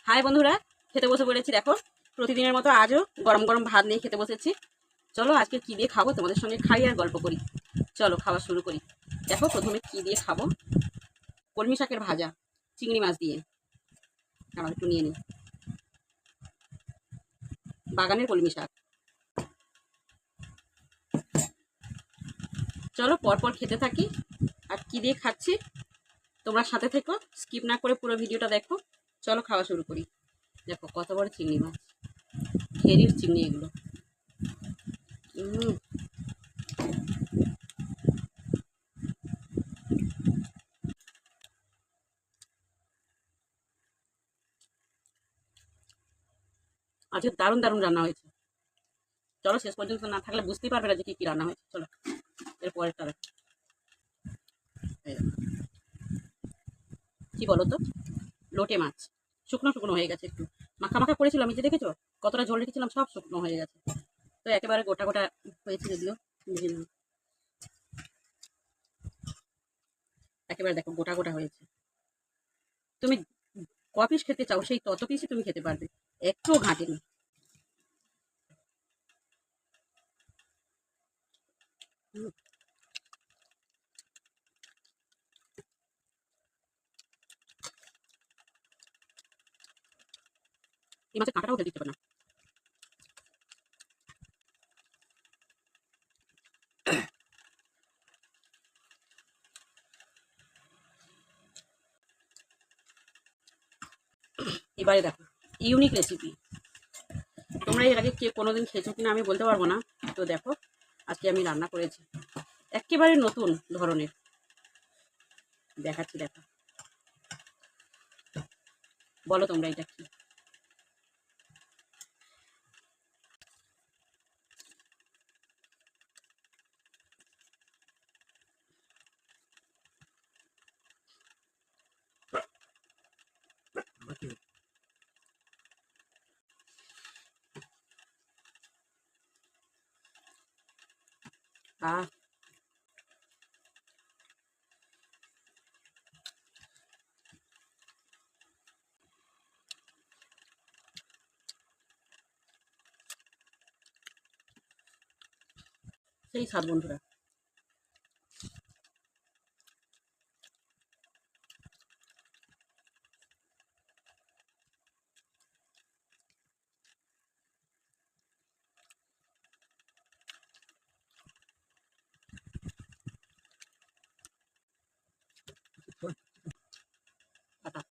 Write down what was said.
High বন্ধুরা, খেতে বসে পড়েছি। দেখো, প্রতিদিনের মতো আজও গরম গরম ভাত নিয়ে খেতে বসেছি। চলো আজকে কি দিয়ে খাবো তোমাদের সঙ্গে খাই আর গল্প করি। চলো খাওয়া শুরু করি। দেখো প্রথমে কি দিয়ে খাবো। কলমি শাকের ভাজা চিংড়ি মাছ দিয়ে। আবার একটু নিয়ে নিই, বাগানের কলমি শাক। চলো পরপর খেতে থাকি আর কি দিয়ে খাচ্ছি তোমরা সাথে থেকো, স্কিপ না করে পুরো ভিডিওটা দেখো। চলো খাওয়া শুরু করি। দেখো কত বড় চিংড়ি মাছ, ঘেরির চিংড়ি এগুলো। আজকে দারুণ দারুণ রান্না হয়েছে। চলো শেষ পর্যন্ত না থাকলে বুঝতেই পারবে না যে কি কি রান্না হয়েছে। চলো এর পরেরটা দেখো। এই দেখো, কি বলো তো, লোটে মাছ শুকনো শুকনো হয়ে গেছে, একটু মাখা মাখা করেছিলাম। আমি যে দেখেছো কতটা ঝোল রেখেছিলাম, সব শুকনো হয়ে গেছে। তো একেবারে গোটা গোটা হয়েছে যদিও, বুঝে নাও। একেবারে দেখো গোটা গোটা হয়েছে। তুমি ক পিস খেতে চাও সেই তত পিসই তুমি খেতে পারবে, একটুও ঘাঁটেনি। হুম, এই মাছের কাঁটাটাও ফেলে দিতে পারে না। এবারে দেখো, ইউনিক রেসিপি। তোমরা এর আগে কে কোনোদিন খেয়েছো কিনা আমি বলতে পারবো না। তো দেখো আজকে আমি রান্না করেছি একেবারে নতুন ধরনের, দেখাচ্ছি দেখো। বলো তোমরা এটা কি। আহ, সেই স্বাদ বন্ধুরা।